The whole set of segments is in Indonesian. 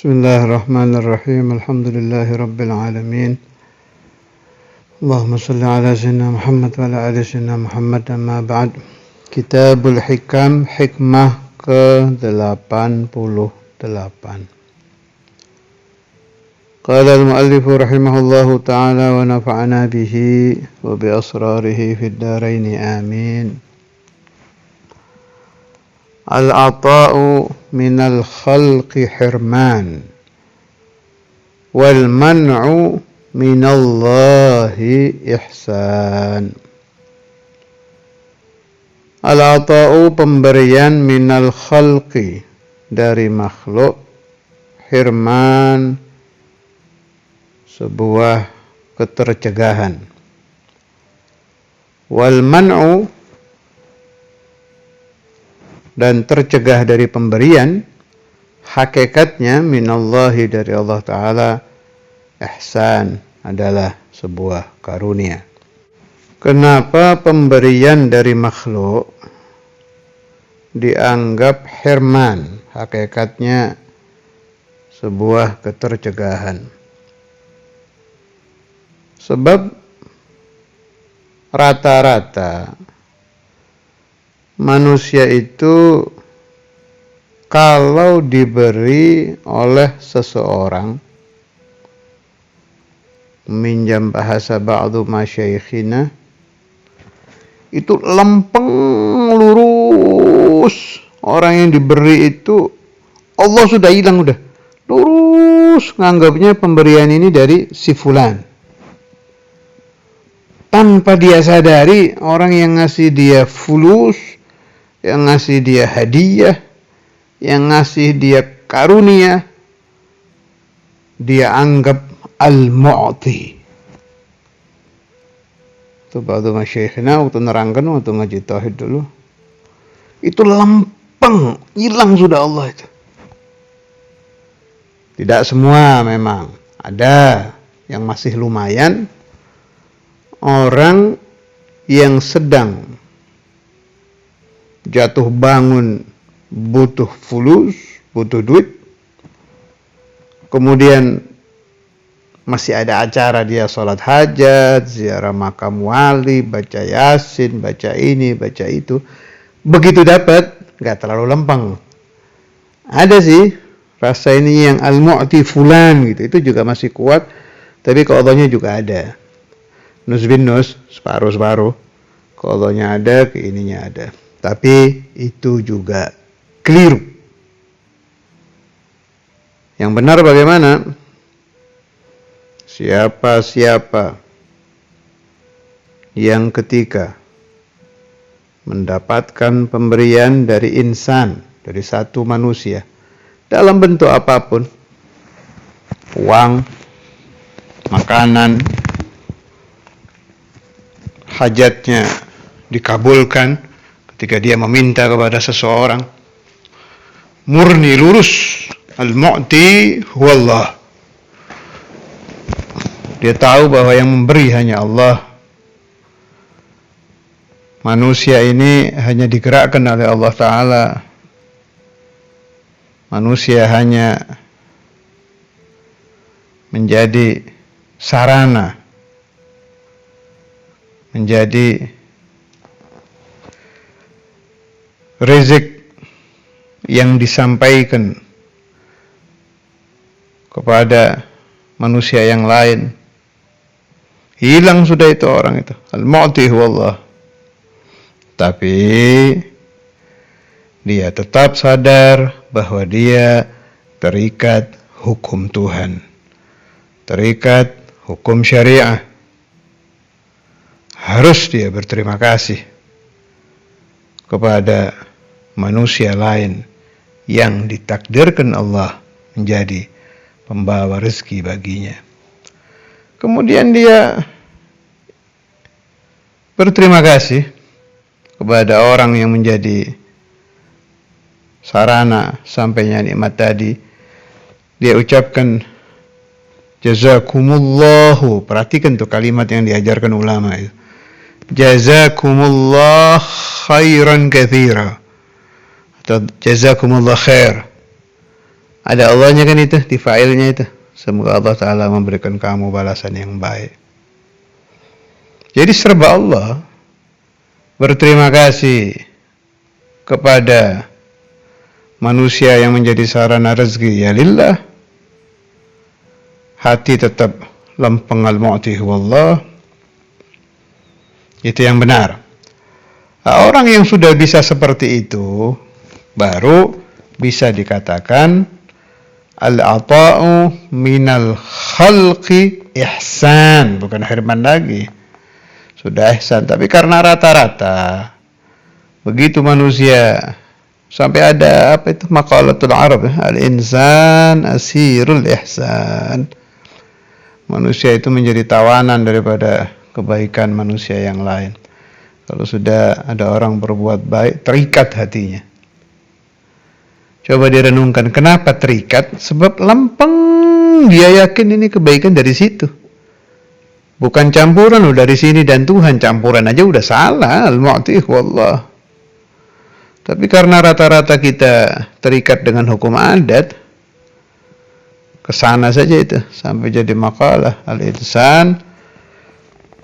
Bismillahirrahmanirrahim. Alhamdulillahi rabbil alamin. Allahumma salli ala sayyidina Muhammad wa ala ali sayyidina Muhammad, amma ba'd. Kitabul Hikam, hikmah ke-88. Qala al-muallif rahimahullahu ta'ala wa nafa'ana bihi wa bi asrarihi fid dharain amin. Al-ata'u minal khalqi hirman wal man'u minallahi ihsan. Al-ata'u pemberian minal khalqi dari makhluk, hirman sebuah ketercegahan, wal man'u dan tercegah dari pemberian, hakikatnya minallahi dari Allah Ta'ala, ihsan adalah sebuah karunia. Kenapa pemberian dari makhluk dianggap hirman, hakikatnya sebuah ketercegahan? Sebab rata-rata manusia itu kalau diberi oleh seseorang, meminjam bahasa ba'du masyaikhina, itu lempeng lurus. Orang yang diberi itu Allah sudah hilang, udah lurus, nganggapnya pemberian ini dari si fulan. Tanpa dia sadari, orang yang ngasih dia fulus, yang ngasih dia hadiah, yang ngasih dia karunia, dia anggap al-mu'ti. Itu ba'du masyayikhina waktu nerangkan, waktu ngaji tauhid dulu, itu lempeng, hilang sudah Allah itu. Tidak semua memang, ada yang masih lumayan. Orang yang sedang jatuh bangun butuh fulus, butuh duit, kemudian masih ada acara dia sholat hajat, ziarah makam wali, baca yasin, baca ini, baca itu, begitu dapat gak terlalu lempeng. Ada sih rasa ini yang al-mu'ti fulan gitu, itu juga masih kuat, tapi keallahnya juga ada. Nus bin nus, separuh-separuh. Keallahnya ada, keininya ada. Tapi itu juga keliru. Yang benar bagaimana? Siapa-siapa yang ketika mendapatkan pemberian dari insan, dari satu manusia, dalam bentuk apapun, uang, makanan, hajatnya dikabulkan ketika dia meminta kepada seseorang, murni lurus, al-mu'ti huwallah. Dia tahu bahwa yang memberi hanya Allah. Manusia ini hanya digerakkan oleh Allah Ta'ala. Manusia hanya menjadi sarana, menjadi rezeki yang disampaikan kepada manusia yang lain. Hilang sudah itu orang itu, al-mu'ti huwallah. Tapi dia tetap sadar bahwa dia terikat hukum Tuhan, terikat hukum syariah. Harus dia berterima kasih kepada manusia lain yang ditakdirkan Allah menjadi pembawa rezeki baginya. Kemudian dia berterima kasih kepada orang yang menjadi sarana sampainya nikmat tadi. Dia ucapkan jazakumullahu. Perhatikan tuh kalimat yang diajarkan ulama itu. Jazakumullah khairan katsira, atau jazakumullah khair. Ada Allahnya kan itu, di failnya itu. Semoga Allah Ta'ala memberikan kamu balasan yang baik. Jadi serba Allah. Berterima kasih kepada manusia yang menjadi sarana rezeki, ya lillah. Hati tetap lempeng al-mu'ti huwallah. Itu yang benar. Nah, orang yang sudah bisa seperti itu baru bisa dikatakan al-ata'u minal khalqi ihsan, bukan hirman lagi. Sudah ihsan, tapi karena rata-rata begitu manusia sampai ada apa itu maqalatul Arab, al-insan asirul ihsan. Manusia itu menjadi tawanan daripada kebaikan manusia yang lain. Kalau sudah ada orang berbuat baik, terikat hatinya. Coba direnungkan, kenapa terikat? Sebab lempeng, dia yakin ini kebaikan dari situ. Bukan campuran dari sini dan Tuhan, campuran aja udah salah. Al-mu'ti wallah. Tapi karena rata-rata kita terikat dengan hukum adat, kesana saja itu sampai jadi makalah al-insan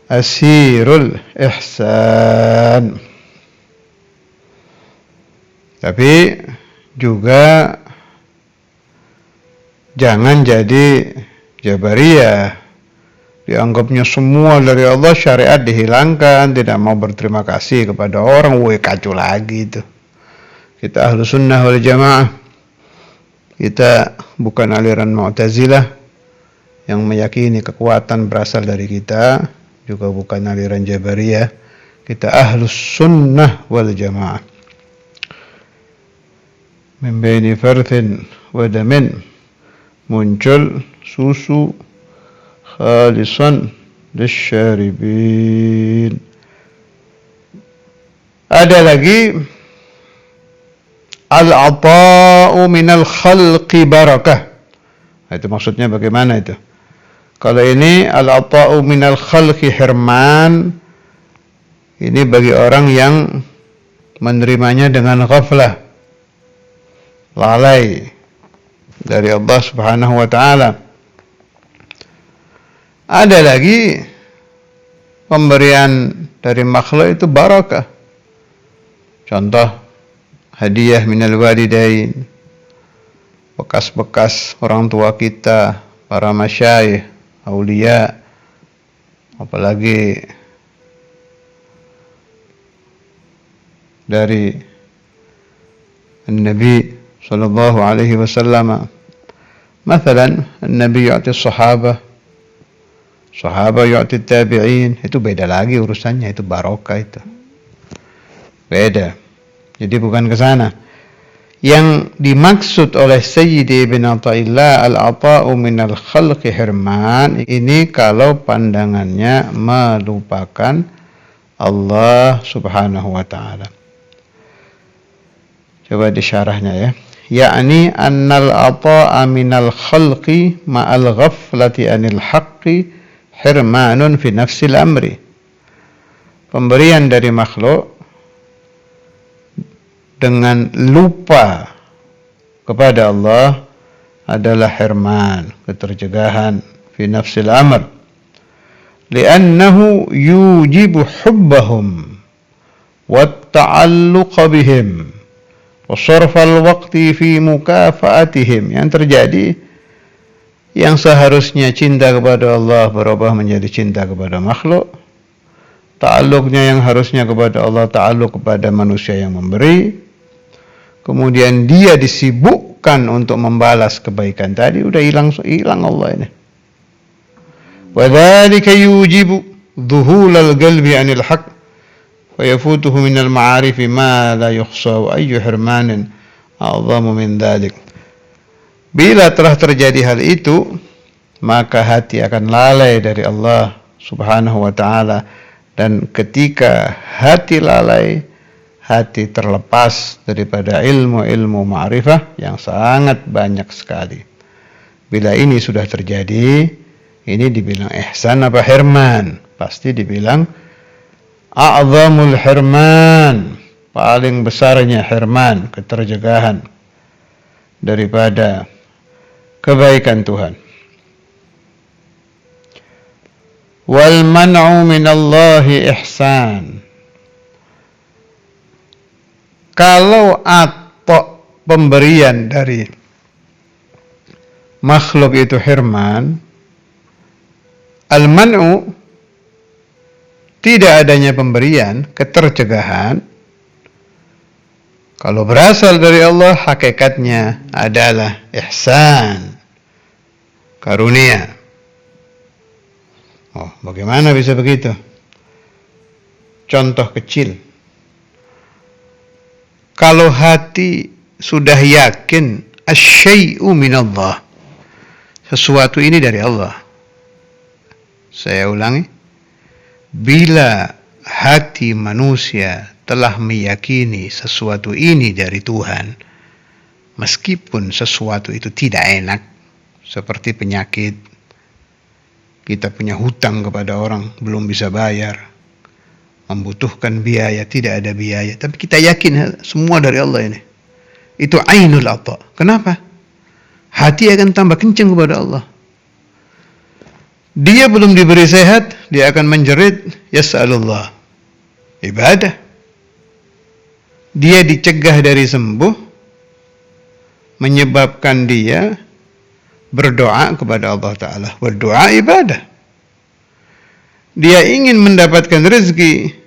asirul ihsan. Tapi juga jangan jadi Jabariyah, dianggapnya semua dari Allah, syariat dihilangkan, tidak mau berterima kasih kepada orang. Kacau lagi itu. Kita ahlu sunnah wal jamaah. Kita bukan aliran Mu'tazilah yang meyakini kekuatan berasal dari kita, juga bukan aliran Jabariyah. Kita ahlus sunnah wal jamaah. Min baini farthin wa damin, muncul susu khalisan lisyaribin. Ada lagi al-ata'u minal khalqi barakah. Itu maksudnya bagaimana itu? Kalau ini al-ata'u minal khalqi hirman, ini bagi orang yang menerimanya dengan ghaflah, lalai dari Allah Subhanahu wa taala. Ada lagi pemberian dari makhluk itu barakah. Contoh hadiah minal walidain, bekas-bekas orang tua kita, para masyayikh, aulia, apalagi dari Nabi sallallahu alaihi wasallam. مثلا النبي يعطي الصحابة يعطي التابعين. Itu beda lagi urusannya, itu barokah itu. Beda. Jadi bukan ke sana. Yang dimaksud oleh Sayyidi Ibn Athaillah al-ata'u minal khalqi hirman, ini kalau pandangannya melupakan Allah Subhanahu wa taala. Coba disyarahnya ya. Yakni annal ata'a minal khalqi ma'al ghaflati anil haqqi hirmanun fi nafsil amri. Pemberian dari makhluk dengan lupa kepada Allah adalah hirman, ketercegahan fi nafsil amr. Li'annahu yujibu hubbahum wa ta'alluqa bihim wa sarfal waqti fi mukafa'atihim. Yang terjadi, yang seharusnya cinta kepada Allah berubah menjadi cinta kepada makhluk. Ta'alluqnya yang harusnya kepada Allah, ta'alluq kepada manusia yang memberi. Kemudian dia disibukkan untuk membalas kebaikan tadi, udah hilang Allah ini. Wa dzalika yujibu dhuhulal qalbi 'anil haqq wa yafutuhu minal ma'arifi ma la yukhsa wa ayyu hirmanin a'zamu min dzalik. Bila telah terjadi hal itu, maka hati akan lalai dari Allah Subhanahu wa taala, dan ketika hati lalai, hati terlepas daripada ilmu-ilmu ma'rifah yang sangat banyak sekali. Bila ini sudah terjadi, ini dibilang ihsan apa hirman? Pasti dibilang a'zamul hirman, paling besarnya hirman, ketercegahan daripada kebaikan Tuhan. Wal man'u minallahi ihsan. Kalau atok pemberian dari makhluk itu hirman, al-man'u tidak adanya pemberian, ketercegahan, kalau berasal dari Allah, hakikatnya adalah ihsan, karunia. Oh, bagaimana bisa begitu? Contoh kecil. Kalau hati sudah yakin asy-syai'u minallah, sesuatu ini dari Allah. Saya ulangi. Bila hati manusia telah meyakini sesuatu ini dari Tuhan, meskipun sesuatu itu tidak enak, seperti penyakit, kita punya hutang kepada orang, belum bisa bayar, membutuhkan biaya, tidak ada biaya, tapi kita yakin semua dari Allah ini. Itu ainul ata. Kenapa? Hati akan tambah kencang kepada Allah. Dia belum diberi sehat, dia akan menjerit, yas'alullah. Ibadah. Dia dicegah dari sembuh, menyebabkan dia berdoa kepada Allah Ta'ala. Berdoa ibadah. Dia ingin mendapatkan rezeki,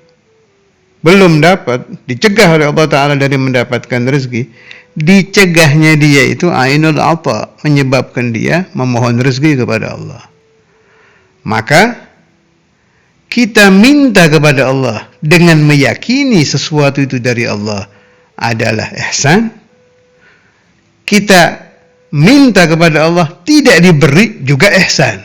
belum dapat, dicegah oleh Allah Ta'ala dari mendapatkan rezeki. Dicegahnya dia itu ainul ata, menyebabkan dia memohon rezeki kepada Allah. Maka kita minta kepada Allah dengan meyakini sesuatu itu dari Allah adalah ihsan. Kita minta kepada Allah tidak diberi juga ihsan,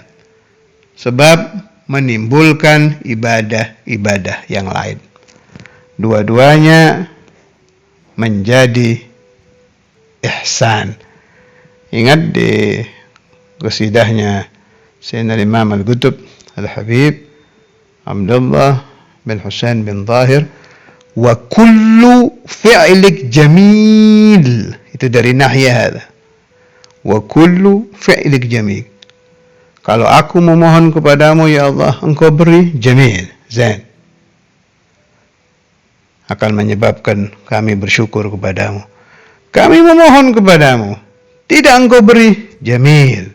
sebab menimbulkan ibadah-ibadah yang lain. Dua-duanya menjadi ihsan. Ingat di qasidahnya Sayyidina Imam Al-Qutb Al-Habib Abdullah bin Husain bin Zahir, wa kullu fi'lik jamil. Itu dari nahiyah hadha. Wa kullu fi'lik jamil. Kalau aku memohon kepadamu ya Allah, engkau beri jamil, zain, akan menyebabkan kami bersyukur kepadamu. Kami memohon kepadamu, tidak engkau beri jamil,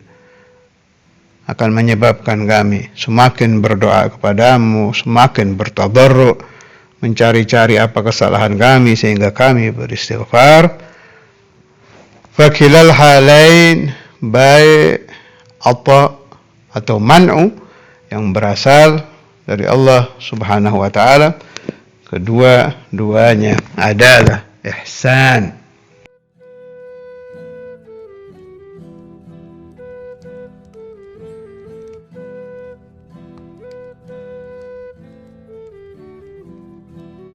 akan menyebabkan kami semakin berdoa kepadamu, semakin bertadarru, mencari-cari apa kesalahan kami sehingga kami beristighfar. Fakilal halain, baik atau man'u yang berasal dari Allah Subhanahu wa ta'ala, kedua-duanya adalah ihsan.